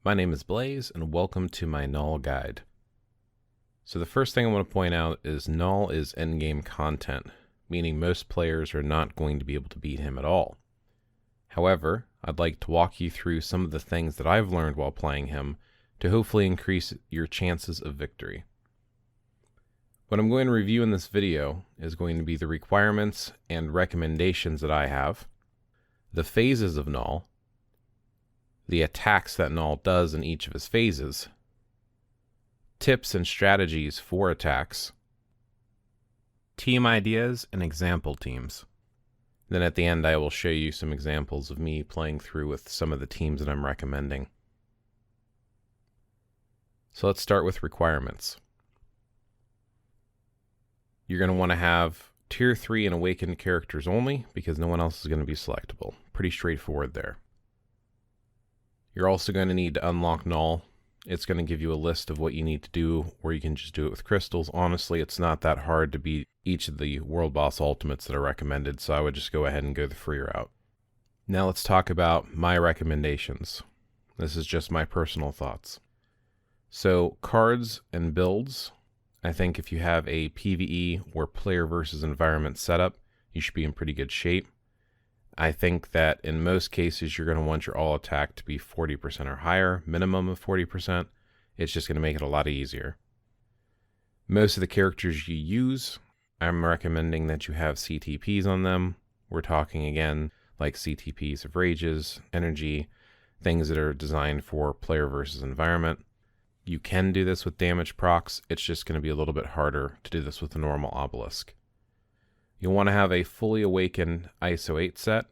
My name is Blaze, and welcome to my Knull guide. So the first thing I want to point out is Knull is endgame content, meaning most players are not going to be able to beat him at all. However, I'd like to walk you through some of the things that I've learned while playing him to hopefully increase your chances of victory. What I'm going to review in this video is going to be the requirements and recommendations that I have, the phases of Knull, the attacks that Knull does in each of his phases, tips and strategies for attacks, team ideas and example teams. Then at the end I will show you some examples of me playing through with some of the teams that I'm recommending. So let's start with requirements. You're going to want to have Tier 3 and Awakened characters only because no one else is going to be selectable. Pretty straightforward there. You're also going to need to unlock Knull. It's going to give you a list of what you need to do, or you can just do it with crystals. Honestly, it's not that hard to beat each of the world boss ultimates that are recommended, so I would just go ahead and go the free route. Now let's talk about my recommendations. This is just my personal thoughts. So cards and builds, I think if you have a PvE or player versus environment setup, you should be in pretty good shape. I think that in most cases, you're going to want your all attack to be 40% or higher, minimum of 40%. It's just going to make it a lot easier. Most of the characters you use, I'm recommending that you have CTPs on them. We're talking again like CTPs of rages, energy, things that are designed for player versus environment. You can do this with damage procs. It's just going to be a little bit harder to do this with a normal obelisk. You'll want to have a fully awakened ISO 8 set.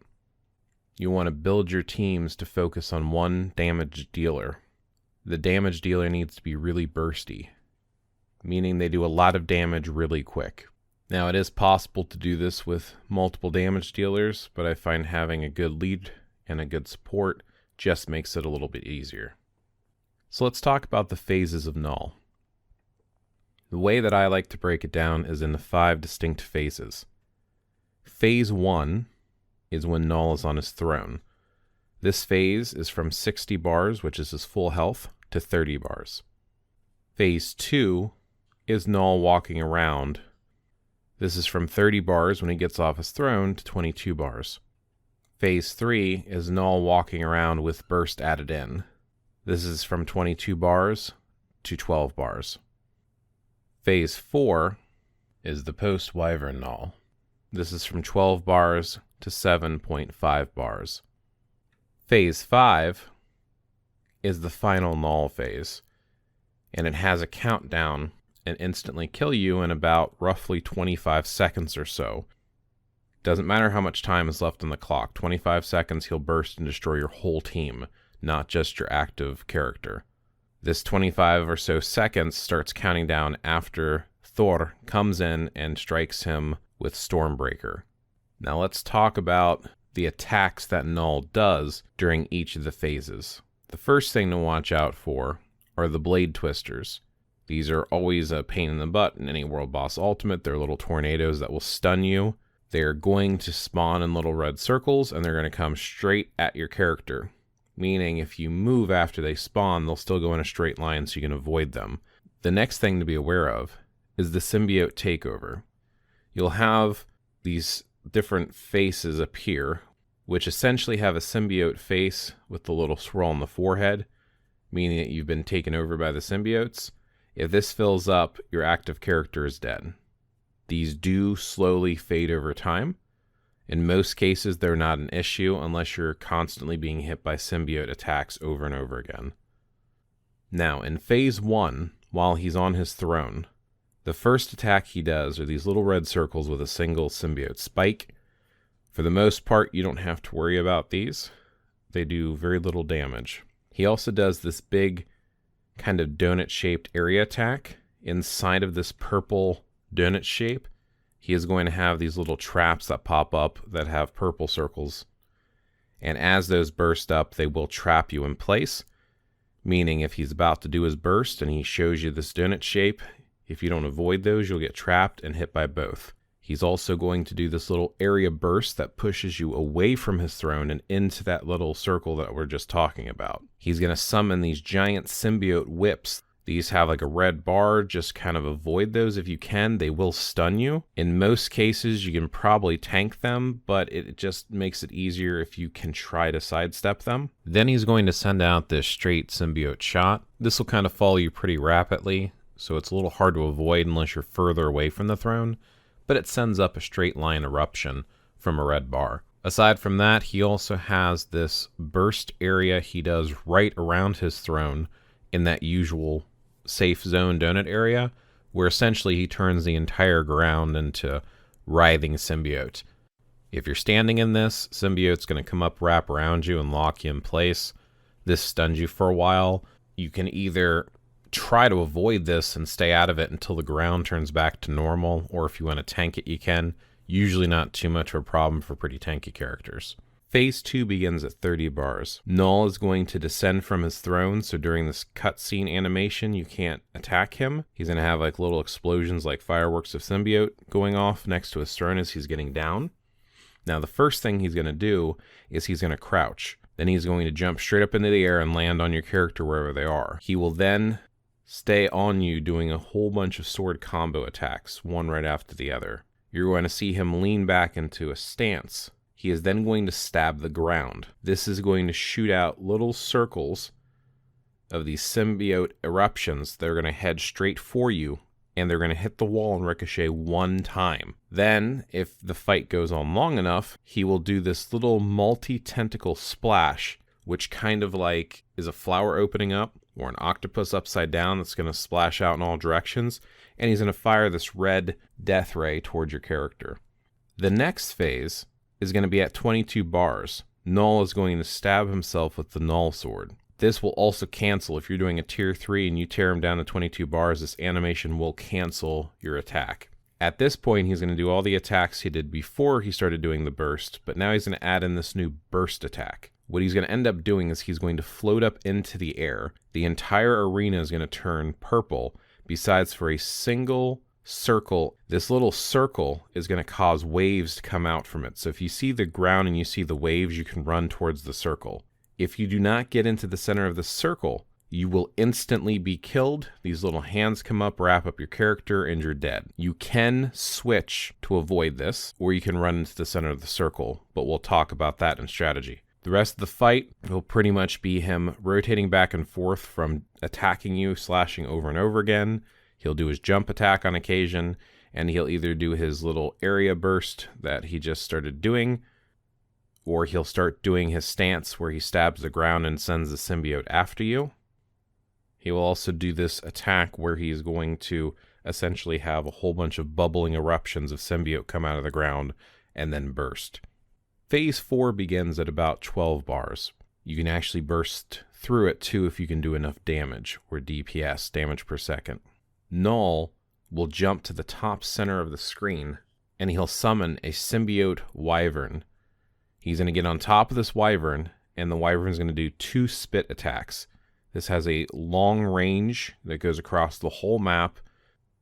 You want to build your teams to focus on one damage dealer. The damage dealer needs to be really bursty, meaning they do a lot of damage really quick. Now it is possible to do this with multiple damage dealers, but I find having a good lead and a good support just makes it a little bit easier. So let's talk about the phases of Knull. The way that I like to break it down is into 5 distinct phases. Phase 1 is when Knull is on his throne. This phase is from 60 bars, which is his full health, to 30 bars. Phase 2 is Knull walking around. This is from 30 bars when he gets off his throne to 22 bars. Phase 3 is Knull walking around with burst added in. This is from 22 bars to 12 bars. Phase 4 is the post-Wyvern Knull. This is from 12 bars to 7.5 bars. Phase 5 is the final Knull phase, and it has a countdown and instantly kill you in about roughly 25 seconds or so. Doesn't matter how much time is left on the clock. 25 seconds, he'll burst and destroy your whole team, not just your active character. This 25 or so seconds starts counting down after Thor comes in and strikes him with Stormbreaker. Now let's talk about the attacks that Knull does during each of the phases. The first thing to watch out for are the Blade Twisters. These are always a pain in the butt in any World Boss Ultimate. They're little tornadoes that will stun you. They're going to spawn in little red circles, and they're going to come straight at your character. Meaning if you move after they spawn, they'll still go in a straight line so you can avoid them. The next thing to be aware of is the symbiote takeover. You'll have these different faces appear, which essentially have a symbiote face with the little swirl on the forehead, meaning that you've been taken over by the symbiotes. If this fills up, your active character is dead. These do slowly fade over time. In most cases, they're not an issue unless you're constantly being hit by symbiote attacks over and over again. Now, in Phase 1, while he's on his throne, the first attack he does are these little red circles with a single symbiote spike. For the most part, you don't have to worry about these. They do very little damage. He also does this big kind of donut-shaped area attack. Inside of this purple donut shape, he is going to have these little traps that pop up that have purple circles. And as those burst up, they will trap you in place. Meaning if he's about to do his burst and he shows you this donut shape, if you don't avoid those, you'll get trapped and hit by both. He's also going to do this little area burst that pushes you away from his throne and into that little circle that we're just talking about. He's going to summon these giant symbiote whips. These have like a red bar. Just kind of avoid those if you can. They will stun you. In most cases, you can probably tank them, but it just makes it easier if you can try to sidestep them. Then he's going to send out this straight symbiote shot. This will kind of follow you pretty rapidly, so it's a little hard to avoid unless you're further away from the throne, but it sends up a straight line eruption from a red bar. Aside from that, he also has this burst area he does right around his throne in that usual safe zone donut area, where essentially he turns the entire ground into writhing symbiote. If you're standing in this, symbiote's going to come up, wrap around you, and lock you in place. This stuns you for a while. You can either try to avoid this and stay out of it until the ground turns back to normal, or if you want to tank it, you can. Usually not too much of a problem for pretty tanky characters. Phase 2 begins at 30 bars. Knull is going to descend from his throne, so during this cutscene animation, you can't attack him. He's going to have like little explosions like fireworks of symbiote going off next to his throne as he's getting down. Now, the first thing he's going to do is he's going to crouch. Then he's going to jump straight up into the air and land on your character wherever they are. He will then stay on you doing a whole bunch of sword combo attacks, one right after the other. You're going to see him lean back into a stance. He is then going to stab the ground. This is going to shoot out little circles of these symbiote eruptions that are going to head straight for you, and they're going to hit the wall and ricochet one time. Then, if the fight goes on long enough, he will do this little multi-tentacle splash, which kind of like is a flower opening up, or an octopus upside down that's going to splash out in all directions, and he's going to fire this red death ray towards your character. The next phase is going to be at 22 bars. Knull is going to stab himself with the Knull sword. This will also cancel. If you're doing a tier 3 and you tear him down to 22 bars, this animation will cancel your attack. At this point, he's going to do all the attacks he did before he started doing the burst, but now he's going to add in this new burst attack. What he's going to end up doing is he's going to float up into the air. The entire arena is going to turn purple, besides for a single circle. This little circle is going to cause waves to come out from it. So if you see the ground and you see the waves, you can run towards the circle. If you do not get into the center of the circle, you will instantly be killed. These little hands come up, wrap up your character, and you're dead. You can switch to avoid this, or you can run into the center of the circle, but we'll talk about that in strategy. The rest of the fight will pretty much be him rotating back and forth from attacking you, slashing over and over again. He'll do his jump attack on occasion, and he'll either do his little area burst that he just started doing, or he'll start doing his stance where he stabs the ground and sends the symbiote after you. He will also do this attack where he's going to essentially have a whole bunch of bubbling eruptions of symbiote come out of the ground and then burst. Phase 4 begins at about 12 bars. You can actually burst through it too if you can do enough damage, or DPS, damage per second. Knull will jump to the top center of the screen, and he'll summon a symbiote wyvern. He's going to get on top of this wyvern, and the wyvern's going to do 2 spit attacks. This has a long range that goes across the whole map,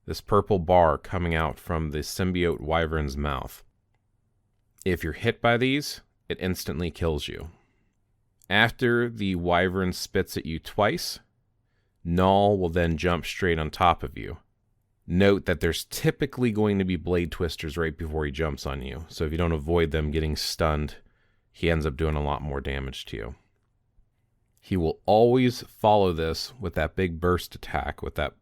this purple bar coming out from the symbiote wyvern's mouth. If you're hit by these, it instantly kills you. After the wyvern spits at you twice, Knull will then jump straight on top of you. Note that there's typically going to be blade twisters right before he jumps on you, so if you don't avoid them getting stunned, he ends up doing a lot more damage to you. He will always follow this with that big burst attack with that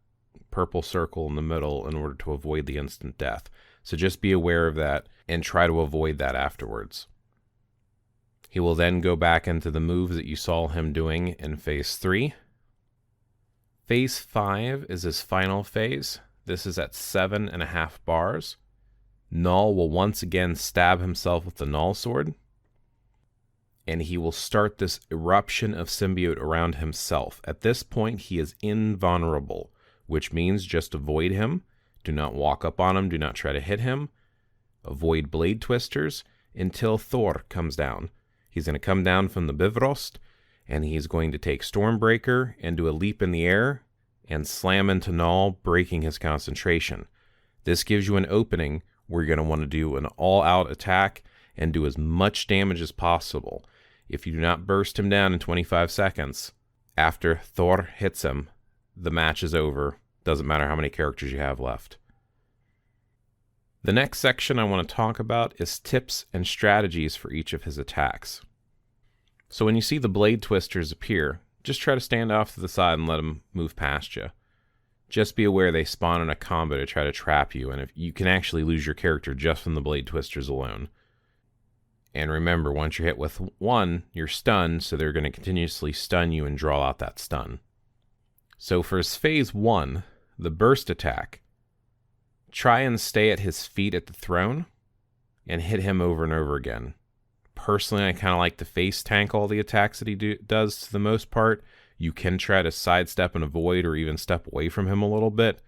purple circle in the middle in order to avoid the instant death. So just be aware of that and try to avoid that afterwards. He will then go back into the moves that you saw him doing in Phase 3. Phase 5 is his final phase. This is at 7.5 bars. Knull will once again stab himself with the Knull sword, and he will start this eruption of symbiote around himself. At this point, he is invulnerable, which means just avoid him. Do not walk up on him. Do not try to hit him. Avoid blade twisters until Thor comes down. He's going to come down from the Bifrost, and he's going to take Stormbreaker and do a leap in the air and slam into Knull, breaking his concentration. This gives you an opening where you're going to want to do an all-out attack and do as much damage as possible. If you do not burst him down in 25 seconds, After Thor hits him, the match is over. Doesn't matter how many characters you have left. The next section I want to talk about is tips and strategies for each of his attacks. So when you see the blade twisters appear, just try to stand off to the side and let them move past you. Just be aware they spawn in a combo to try to trap you, and if you can actually lose your character just from the blade twisters alone. And remember, once you're hit with one, you're stunned, so they're going to continuously stun you and draw out that stun. So for his phase 1, the burst attack, try and stay at his feet at the throne and hit him over and over again. Personally, I kind of like to face tank all the attacks that he does to the most part. You can try to sidestep and avoid or even step away from him a little bit.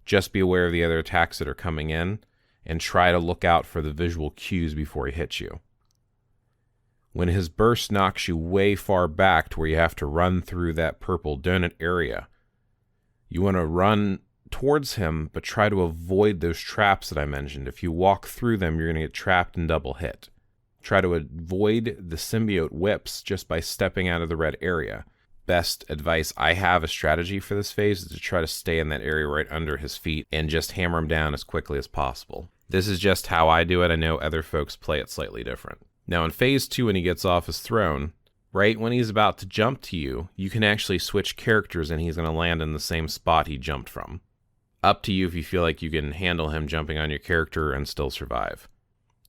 Just be aware of the other attacks that are coming in and try to look out for the visual cues before he hits you. When his burst knocks you way far back to where you have to run through that purple donut area, you want to run towards him, but try to avoid those traps that I mentioned. If you walk through them, you're going to get trapped and double hit. Try to avoid the symbiote whips just by stepping out of the red area. Best advice I have, a strategy for this phase, is to try to stay in that area right under his feet and just hammer him down as quickly as possible. This is just how I do it. I know other folks play it slightly different. Now in phase 2, when he gets off his throne, right when he's about to jump to you, you can actually switch characters and he's going to land in the same spot he jumped from. Up to you if you feel like you can handle him jumping on your character and still survive.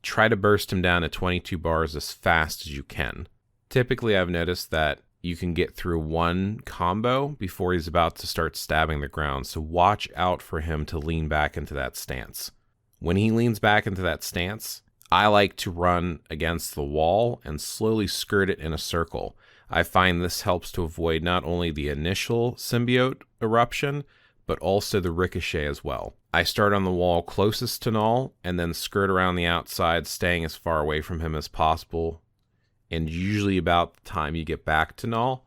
Try to burst him down to 22 bars as fast as you can. Typically, I've noticed that you can get through one combo before he's about to start stabbing the ground, so watch out for him to lean back into that stance. When he leans back into that stance, I like to run against the wall and slowly skirt it in a circle. I find this helps to avoid not only the initial symbiote eruption, but also the ricochet as well. I start on the wall closest to Knull and then skirt around the outside, staying as far away from him as possible. And usually about the time you get back to Knull,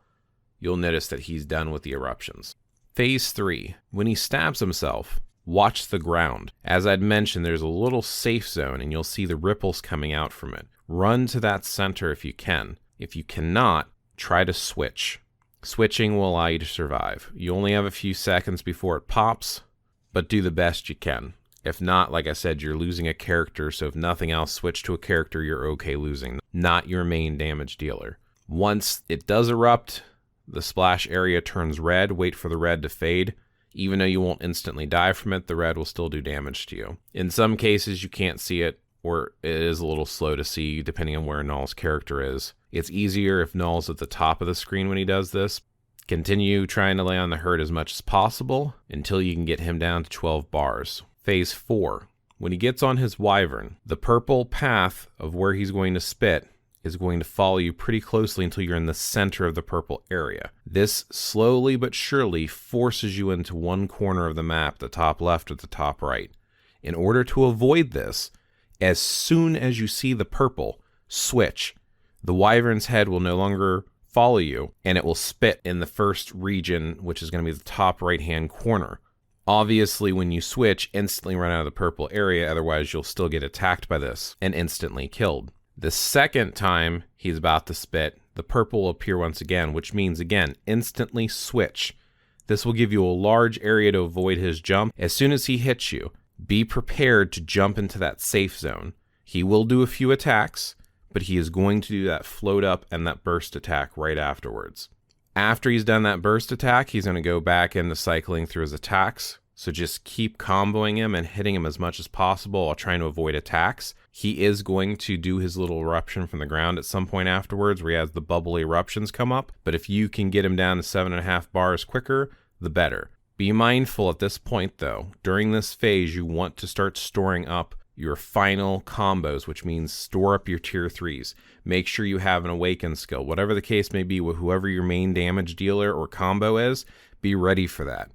you'll notice that he's done with the eruptions. Phase 3. When he stabs himself, watch the ground. As I'd mentioned, there's a little safe zone and you'll see the ripples coming out from it. Run to that center if you can. If you cannot, try to switch. Switching will allow you to survive. You only have a few seconds before it pops, but do the best you can. If not, like I said, you're losing a character, so if nothing else, switch to a character you're okay losing, not your main damage dealer. Once it does erupt, the splash area turns red. Wait for the red to fade. Even though you won't instantly die from it, the red will still do damage to you. In some cases, you can't see it, or it is a little slow to see, depending on where Knull's character is. It's easier if Knull's at the top of the screen when he does this. Continue trying to lay on the hurt as much as possible until you can get him down to 12 bars. Phase 4. When he gets on his wyvern, the purple path of where he's going to spit is going to follow you pretty closely until you're in the center of the purple area. This slowly but surely forces you into one corner of the map, the top left or the top right. In order to avoid this, as soon as you see the purple, switch. The wyvern's head will no longer follow you, and it will spit in the first region, which is going to be the top right-hand corner. Obviously, when you switch, instantly run out of the purple area, otherwise you'll still get attacked by this and instantly killed. The second time he's about to spit, the purple will appear once again, which means, again, instantly switch. This will give you a large area to avoid his jump. As soon as he hits you, be prepared to jump into that safe zone. He will do a few attacks, but he is going to do that float up and that burst attack right afterwards. After he's done that burst attack, he's going to go back into cycling through his attacks. So just keep comboing him and hitting him as much as possible while trying to avoid attacks. He is going to do his little eruption from the ground at some point afterwards where he has the bubbly eruptions come up. But if you can get him down to 7.5 bars quicker, the better. Be mindful at this point though, during this phase you want to start storing up your final combos, which means store up your tier 3s. Make sure you have an awaken skill. Whatever the case may be with whoever your main damage dealer or combo is, be ready for that.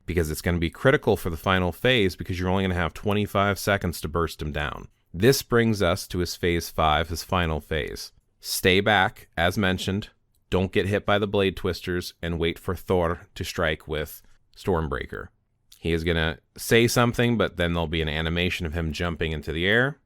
Because it's going to be critical for the final phase because you're only going to have 25 seconds to burst him down. This brings us to his phase 5, his final phase. Stay back, as mentioned. Don't get hit by the blade twisters and wait for Thor to strike with Stormbreaker. He is going to say something, but then there'll be an animation of him jumping into the air.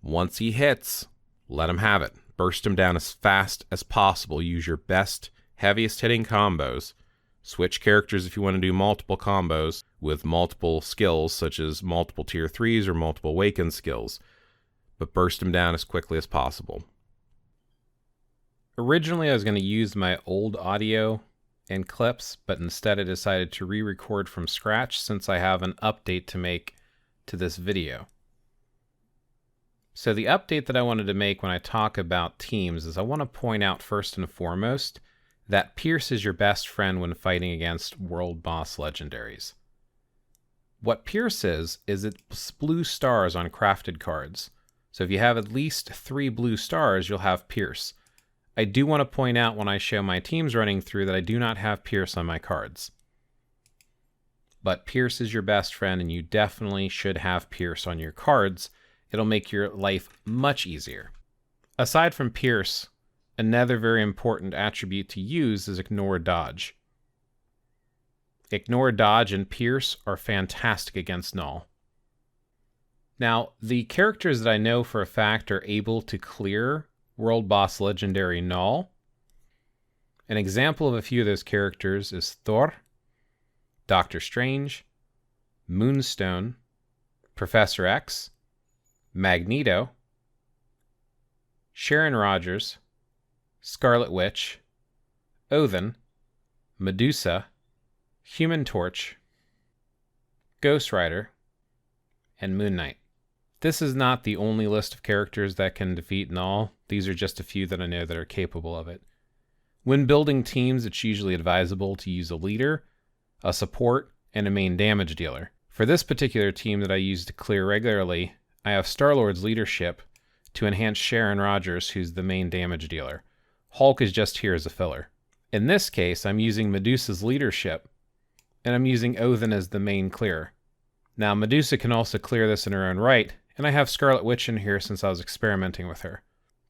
Once he hits, let him have it. Burst him down as fast as possible. Use your best heaviest hitting combos. Switch characters if you want to do multiple combos with multiple skills, such as multiple tier 3s or multiple awakened skills, but burst them down as quickly as possible. Originally, I was going to use my old audio and clips, but instead I decided to re-record from scratch since I have an update to make to this video. So the update that I wanted to make when I talk about teams is I want to point out first and foremost that Pierce is your best friend when fighting against world boss legendaries. What Pierce is it's blue stars on crafted cards. So if you have at least 3 blue stars, you'll have Pierce. I do want to point out when I show my teams running through that I do not have Pierce on my cards. But Pierce is your best friend, and you definitely should have Pierce on your cards. It'll make your life much easier. Aside from Pierce, another very important attribute to use is Ignore Dodge. Ignore Dodge and Pierce are fantastic against Knull. Now, the characters that I know for a fact are able to clear World Boss Legendary Knull. An example of a few of those characters is Thor, Doctor Strange, Moonstone, Professor X, Magneto, Sharon Rogers, Scarlet Witch, Odin, Medusa, Human Torch, Ghost Rider, and Moon Knight. This is not the only list of characters that can defeat Knull. These are just a few that I know that are capable of it. When building teams, it's usually advisable to use a leader, a support, and a main damage dealer. For this particular team that I use to clear regularly, I have Star-Lord's leadership to enhance Sharon Rogers, who's the main damage dealer. Hulk is just here as a filler. In this case, I'm using Medusa's leadership, and I'm using Odin as the main clearer. Now, Medusa can also clear this in her own right, and I have Scarlet Witch in here since I was experimenting with her.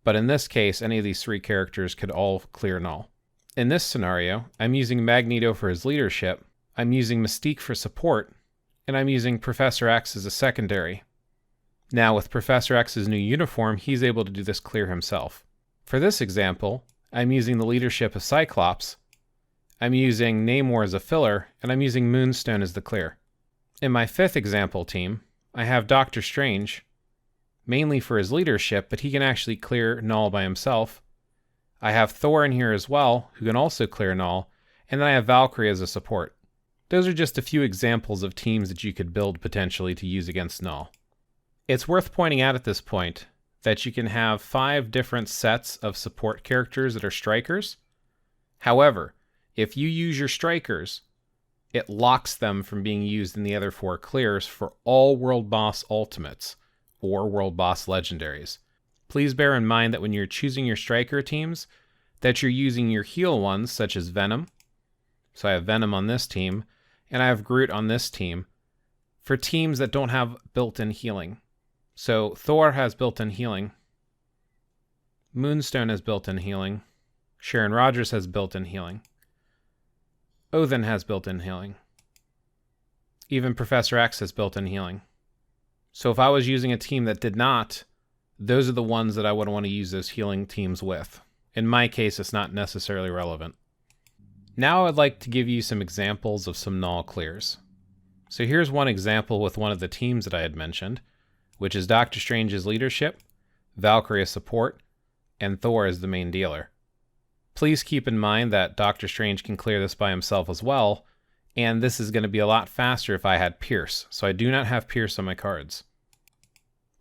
But in this case, any of these 3 characters could all clear Knull. In this scenario, I'm using Magneto for his leadership, I'm using Mystique for support, and I'm using Professor X as a secondary. Now, with Professor X's new uniform, he's able to do this clear himself. For this example, I'm using the leadership of Cyclops, I'm using Namor as a filler, and I'm using Moonstone as the clear. In my 5th example team, I have Doctor Strange, mainly for his leadership, but he can actually clear Knull by himself. I have Thor in here as well, who can also clear Knull, and then I have Valkyrie as a support. Those are just a few examples of teams that you could build potentially to use against Knull. It's worth pointing out at this point that you can have 5 different sets of support characters that are strikers. However, if you use your strikers, it locks them from being used in the other 4 clears for all World Boss Ultimates or World Boss Legendaries. Please bear in mind that when you're choosing your striker teams, that you're using your heal ones, such as Venom. So I have Venom on this team, and I have Groot on this team, for teams that don't have built-in healing. So Thor has built-in healing, Moonstone has built-in healing, Sharon Rogers has built-in healing, Odin has built-in healing. Even Professor X has built-in healing. So if I was using a team that did not, those are the ones that I would want to use those healing teams with. In my case, it's not necessarily relevant. Now I'd like to give you some examples of some Knull clears. So here's one example with one of the teams that I had mentioned, which is Doctor Strange's leadership, Valkyrie as support, and Thor as the main dealer. Please keep in mind that Doctor Strange can clear this by himself as well, and this is going to be a lot faster if I had Pierce, so I do not have Pierce on my cards.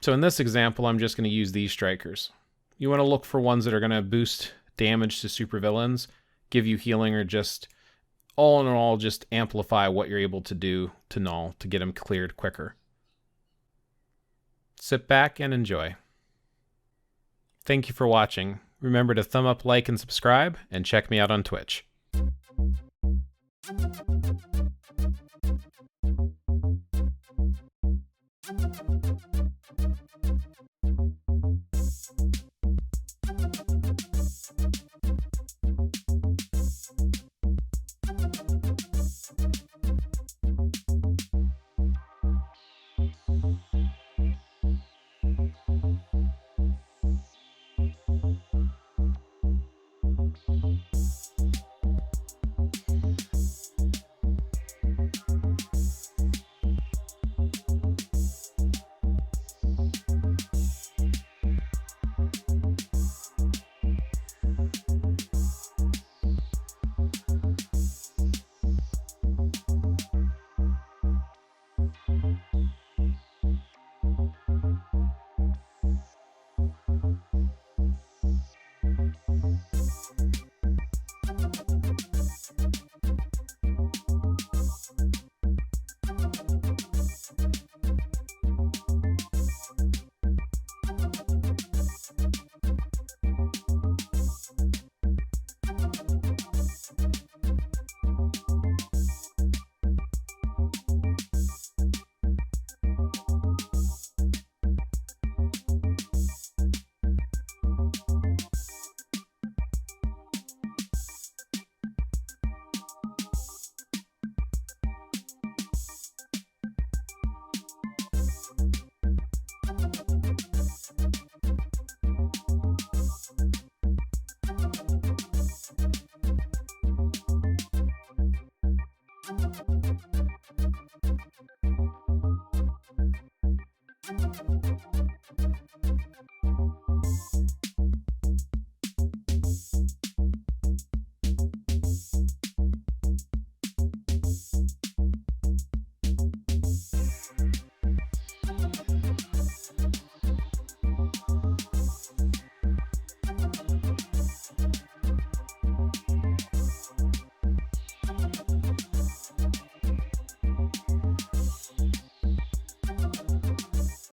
So in this example, I'm just going to use these strikers. You want to look for ones that are going to boost damage to supervillains, give you healing, or just, all in all, just amplify what you're able to do to Knull to get him cleared quicker. Sit back and enjoy. Thank you for watching. Remember to thumb up, like, and subscribe, and check me out on Twitch.